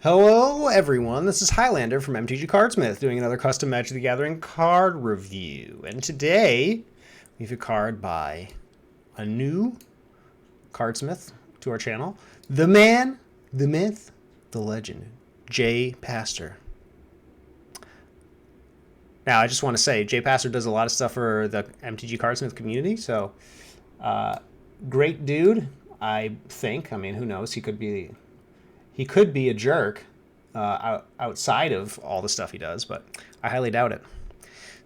Hello everyone, this is Highlander from MTG Cardsmith doing another custom Magic the Gathering card review. And today we have a card by a new cardsmith to our channel. The man, the myth, the legend, jpastor. Now I just want to say jpastor does a lot of stuff for the MTG Cardsmith community, so great dude, I think. I mean, who knows, he could be a jerk outside of all the stuff he does, but I highly doubt it.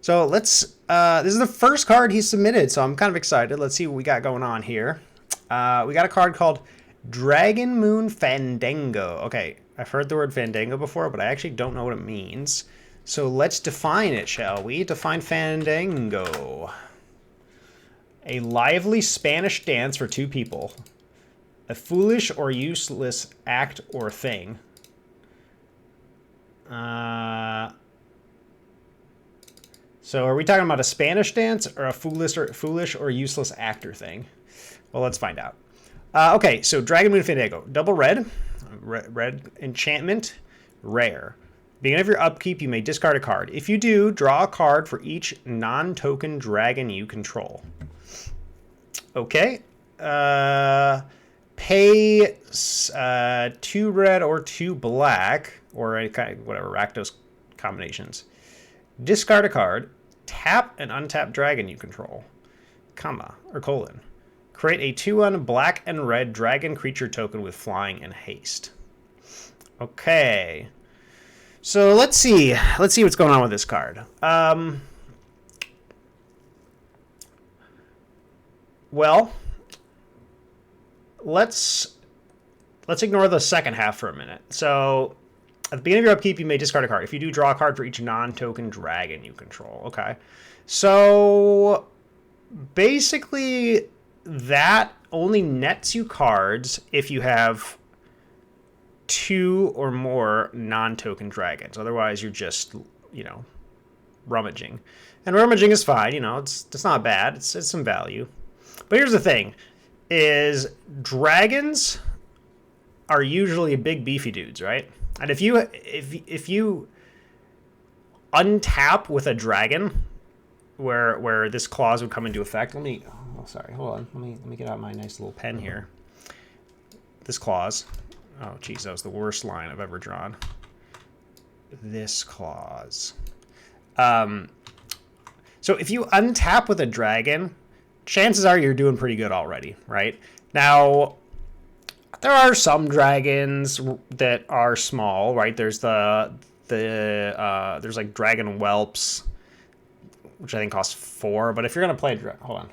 So let's, this is the first card he submitted, so I'm kind of excited. Let's see what we got going on here. We got a card called Dragon Moon Fandango. Okay, I've heard the word Fandango before, but I actually don't know what it means. So let's define it, shall we? Define Fandango. A lively Spanish dance for two people. A foolish or useless act or thing. So are we talking about a Spanish dance or a foolish or useless act or thing? Well, let's find out. Okay, so Dragon Moon Fandango. Double red. Red enchantment. Rare. Beginning of your upkeep, you may discard a card. If you do, draw a card for each non-token dragon you control. Okay. Pay 2 red or 2 black, or whatever, Rakdos combinations. Discard a card. Tap and untap dragon you control. Comma, or colon. Create a 2/1 black and red dragon creature token with flying and haste. Okay. So let's see what's going on with this card. Well, let's ignore the second half for a minute. So at the beginning of your upkeep, you may discard a card. If you do, draw a card for each non-token dragon you control. Okay. So basically that only nets you cards if you have 2 or more non-token dragons. Otherwise, you're just, rummaging. And rummaging is fine. It's not bad. It's some value. But here's the thing, is dragons are usually big beefy dudes, right? And if you untap with a dragon where this clause would come into effect, hold on. Let me get out my nice little pen here. This clause. Oh, geez, that was the worst line I've ever drawn. This clause. So if you untap with a dragon, chances are you're doing pretty good already, right? Now, there are some dragons that are small, right? There's there's like dragon whelps, which I think costs 4. But if you're gonna play, hold on,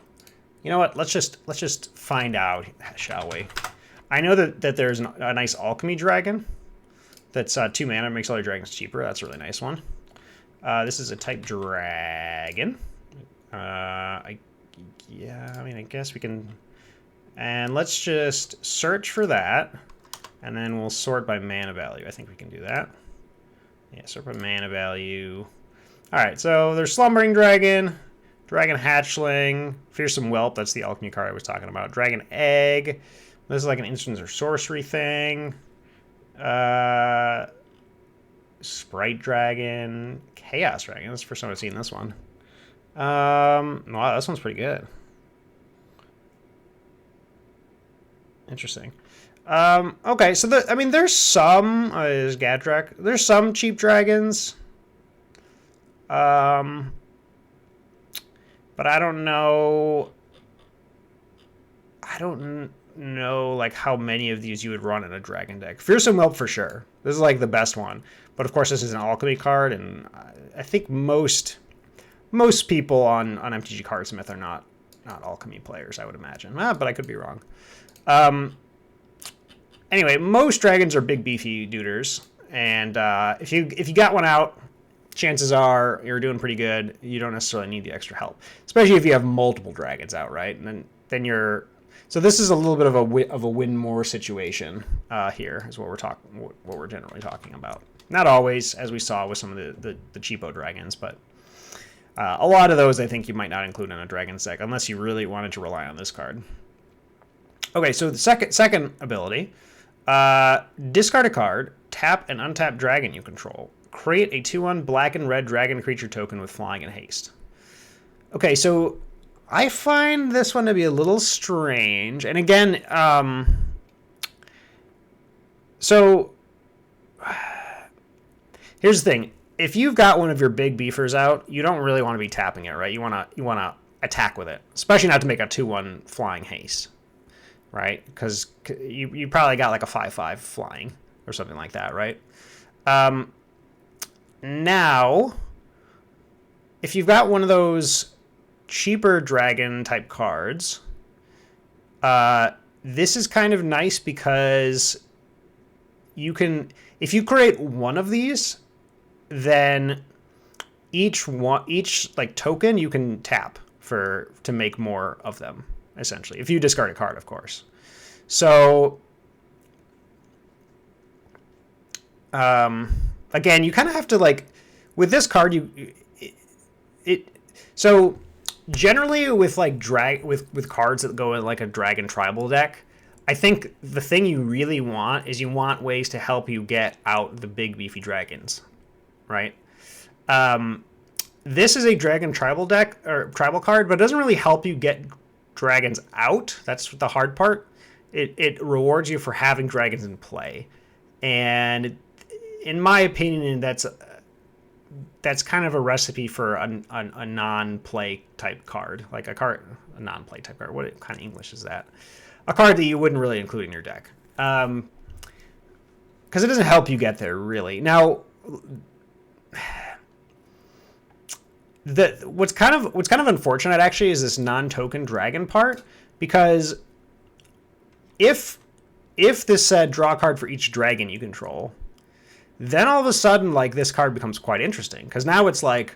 you know what? Let's just find out, shall we? I know that there's a nice alchemy dragon that's 2 mana, makes all your dragons cheaper. That's a really nice one. This is a type dragon. I guess we can. And let's just search for that, and then we'll sort by mana value. I think we can do that. Yeah, sort by mana value. All right, so there's Slumbering Dragon, Dragon Hatchling, Fearsome Whelp. That's the alchemy card I was talking about. Dragon Egg. This is like an instant or sorcery thing. Sprite Dragon, Chaos Dragon. That's the first time I've seen this one. Wow, this one's pretty good. Interesting. Okay, so there's some is Gadrak. There's some cheap dragons. But I don't know. Like how many of these you would run in a dragon deck. Fearsome Whelp for sure. This is like the best one. But of course, this is an alchemy card, and I think most people on MTG Cardsmith are not alchemy players, I would imagine. But I could be wrong. Anyway, most dragons are big beefy duders, and if you got one out, chances are you're doing pretty good. You don't necessarily need the extra help, especially if you have multiple dragons out, right? And then you're. So this is a little bit of a win more situation here, is what we're generally talking about. Not always, as we saw with some of the cheapo dragons, but a lot of those I think you might not include in a dragon's deck unless you really wanted to rely on this card. Okay, so the second ability, discard a card. tap and untap dragon you control. Create a 2/1 black and red dragon creature token with flying and haste. Okay, so I find this one to be a little strange. And again, so here's the thing. If you've got one of your big beefers out, you don't really want to be tapping it, right? You want to attack with it, especially not to make a 2/1 flying haste, right? Because you probably got like a 5/5 flying or something like that, right? Now, if you've got one of those cheaper dragon type cards, this is kind of nice because you can, if you create one of these, then each like token you can tap to make more of them, essentially, if you discard a card, of course. So again, you kind of have to, like, with this card, so generally with like with cards that go in like a dragon tribal deck, I think the thing you really want is you want ways to help you get out the big beefy dragons, right? This is a dragon tribal deck or tribal card, but it doesn't really help you get dragons out. That's the hard part. It rewards you for having dragons in play, and in my opinion, that's kind of a recipe for a non-play type card, like a non-play type card. What kind of English is that? A card that you wouldn't really include in your deck, because it doesn't help you get there really. Now, what's kind of unfortunate actually is this non-token dragon part, because if this said draw a card for each dragon you control, then all of a sudden, like, this card becomes quite interesting, because now it's like,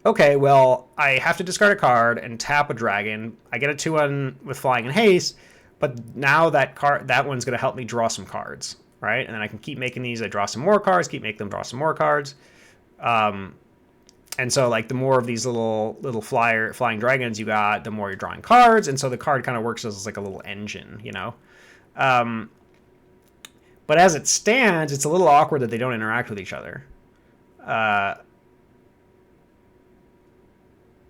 okay, well, I have to discard a card and tap a dragon. I get a 2/1 with flying and haste, but now that one's going to help me draw some cards, right? And then I can keep making these. I draw some more cards, keep making them draw some more cards. And so, like, the more of these little flying dragons you got, the more you're drawing cards. And so the card kind of works as like a little engine, you know? But as it stands, it's a little awkward that they don't interact with each other.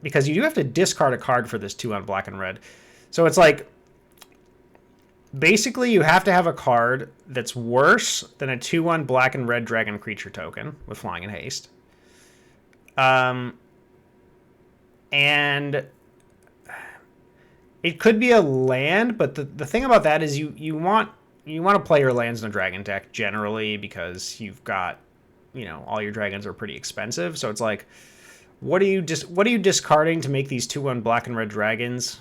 Because you do have to discard a card for this 2/1 black and red. So it's like, basically you have to have a card that's worse than a 2/1 black and red dragon creature token with flying and haste. And it could be a land, but the thing about that is you want to play your lands in a dragon deck generally, because you've got, all your dragons are pretty expensive. So it's like, what are you discarding to make these 2/1 black and red dragons?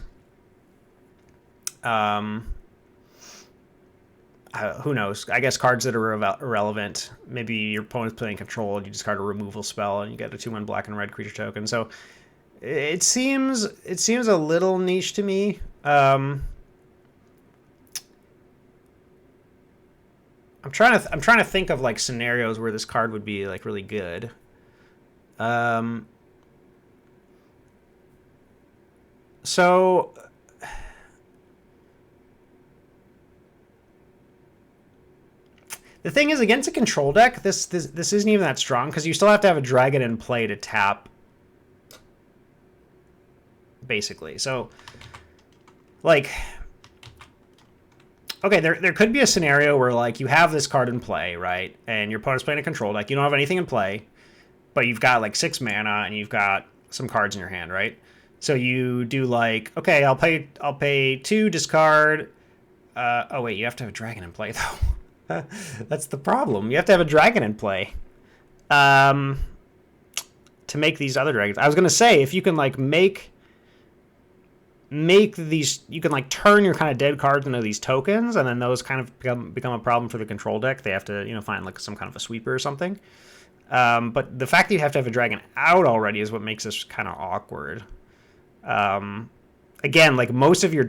Who knows? I guess cards that are irrelevant. Maybe your opponent's playing control and you discard a removal spell and you get a 2/1 black and red creature token. So it seems a little niche to me. I'm trying to think of like scenarios where this card would be like really good. So the thing is, against a control deck, this isn't even that strong, because you still have to have a dragon in play to tap, basically. So, like, okay, there could be a scenario where, like, you have this card in play, right? And your opponent's playing a control deck. You don't have anything in play, but you've got, like, 6 mana, and you've got some cards in your hand, right? So you do, like, okay, I'll pay 2, discard. Oh, wait, you have to have a dragon in play, though. That's the problem. You have to have a dragon in play to make these other dragons. I was going to say, if you can, like, make these, you can, like, turn your kind of dead cards into these tokens, and then those kind of become a problem for the control deck. They have to, find, like, some kind of a sweeper or something. But the fact that you have to have a dragon out already is what makes this kind of awkward. Again, like, most of your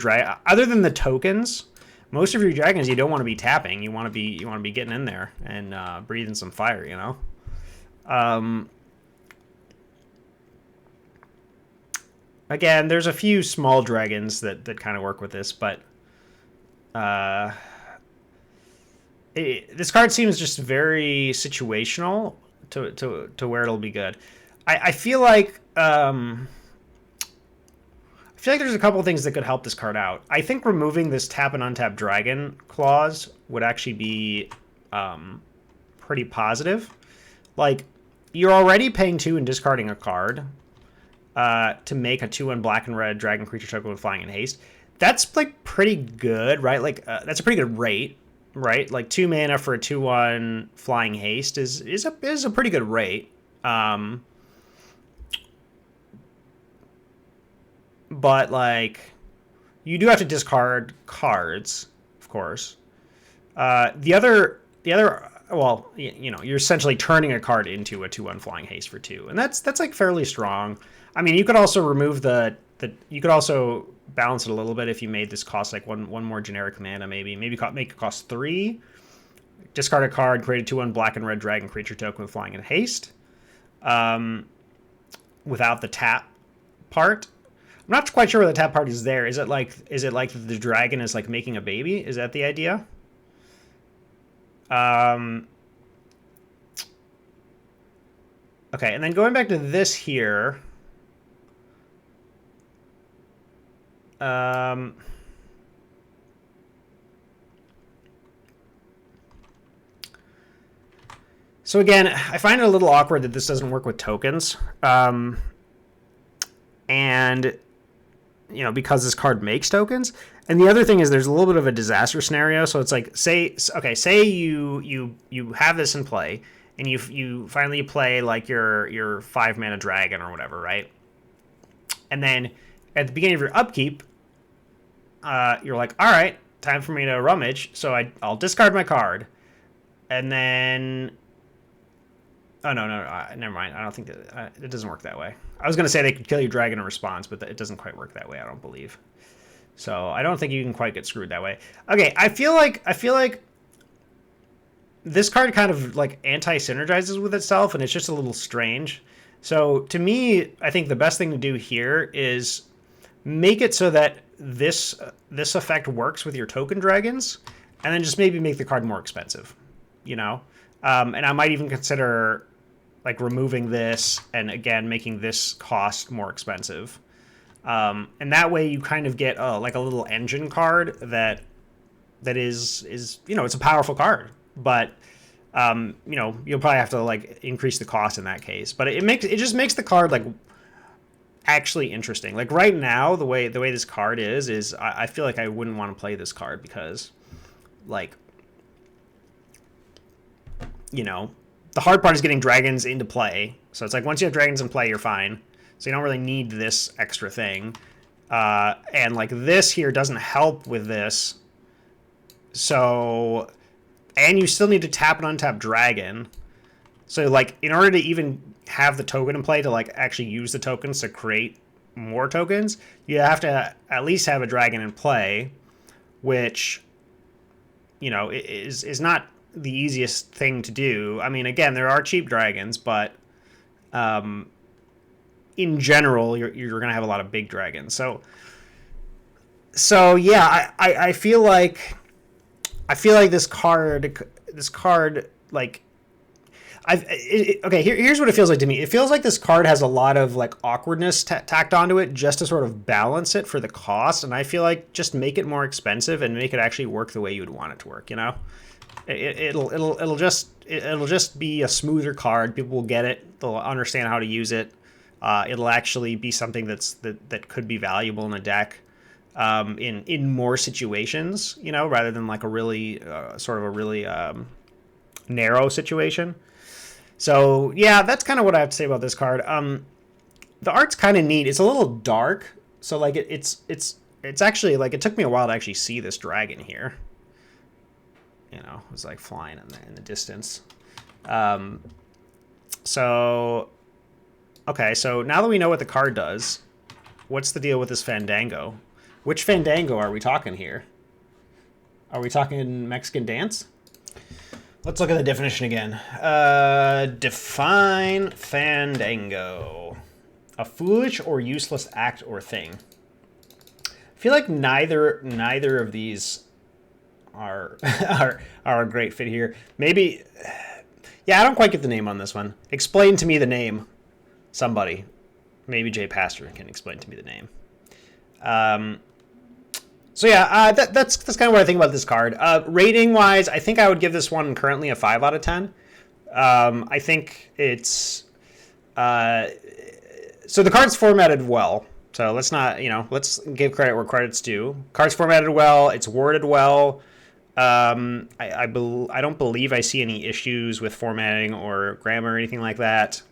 other than the tokens, most of your dragons you don't want to be tapping. You want to be getting in there and breathing some fire, Again, there's a few small dragons that kind of work with this, but This card seems just very situational to where it'll be good. I feel like there's a couple of things that could help this card out. I think removing this tap and untap dragon clause would actually be pretty positive. Like, you're already paying 2 and discarding a card to make a 2/1 black and red dragon creature token with flying and haste. That's like pretty good, right? Like that's a pretty good rate, right? Like 2 mana for a 2/1 flying haste is a pretty good rate. But like, you do have to discard cards, of course. The other, well, you're essentially turning a card into a 2/1 flying haste for 2, and that's like fairly strong. I mean, you could also remove you could also balance it a little bit if you made this cost like one more generic mana, maybe make it cost 3. Discard a card, create a 2/1 black and red dragon creature token with flying and haste. Without the tap part. I'm not quite sure where the tap part is there. Is it like the dragon is like making a baby? Is that the idea? Okay, and then going back to this here. So again, I find it a little awkward that this doesn't work with tokens. And because this card makes tokens. And the other thing is there's a little bit of a disaster scenario. So it's like, say you have this in play and you finally play like your 5 mana dragon or whatever, right? And then at the beginning of your upkeep, you're like, all right, time for me to rummage. So I'll discard my card. And then, oh, no, never mind. I don't think that it doesn't work that way. I was going to say they could kill your dragon in response, but it doesn't quite work that way, I don't believe. So I don't think you can quite get screwed that way. Okay, I feel like this card kind of like anti-synergizes with itself, and it's just a little strange. So to me, I think the best thing to do here is make it so that this effect works with your token dragons, and then just maybe make the card more expensive, And I might even consider like removing this and again making this cost more expensive, and that way you kind of get like a little engine card that is it's a powerful card, but you'll probably have to like increase the cost in that case. But it just makes the card like actually interesting. Like right now, the way this card is I feel like I wouldn't want to play this card because like the hard part is getting dragons into play. So it's like once you have dragons in play, you're fine. So you don't really need this extra thing. And like this here doesn't help with this. So, and you still need to tap and untap dragon. So like in order to even have the token in play to like actually use the tokens to create more tokens, you have to at least have a dragon in play, which, is not the easiest thing to do. I mean, again, there are cheap dragons, but in general, you're going to have a lot of big dragons. So yeah, I feel like this card like here's what it feels like to me. It feels like this card has a lot of like awkwardness tacked onto it just to sort of balance it for the cost, and I feel like just make it more expensive and make it actually work the way you would want it to work. It'll just be a smoother card. People will get it. They'll understand how to use it. It'll actually be something that could be valuable in a deck in more situations, rather than like a really narrow situation. So yeah, that's kind of what I have to say about this card. The art's kind of neat. It's a little dark, so like it's actually like it took me a while to actually see this dragon here. It was like flying in the distance. So now that we know what the card does, what's the deal with this Fandango? Which Fandango are we talking here? Are we talking Mexican dance? Let's look at the definition again. Define Fandango. A foolish or useless act or thing. I feel like neither of these are are a great fit here. Maybe, yeah, I don't quite get the name on this one. Explain to me the name, somebody. Maybe jpastor can explain to me the name. So yeah, that's kind of what I think about this card. Rating wise, I think I would give this one currently a 5 out of 10. I think it's so the card's formatted well. So let's not, let's give credit where credit's due. Card's formatted well. It's worded well. I don't believe I see any issues with formatting or grammar or anything like that.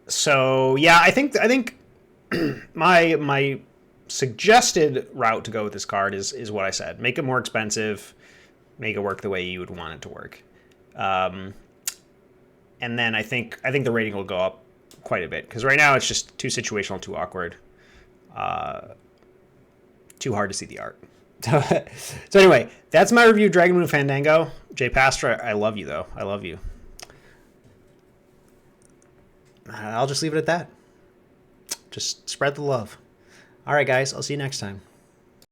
So yeah, I think my suggested route to go with this card is what I said. Make it more expensive, make it work the way you would want it to work. And then I think the rating will go up quite a bit, because right now it's just too situational, too awkward, too hard to see the art. So anyway, that's my review of Dragon Moon Fandango. jpastor, I love you though. I love you. I'll just leave it at that. Just spread the love. All right, guys. I'll see you next time.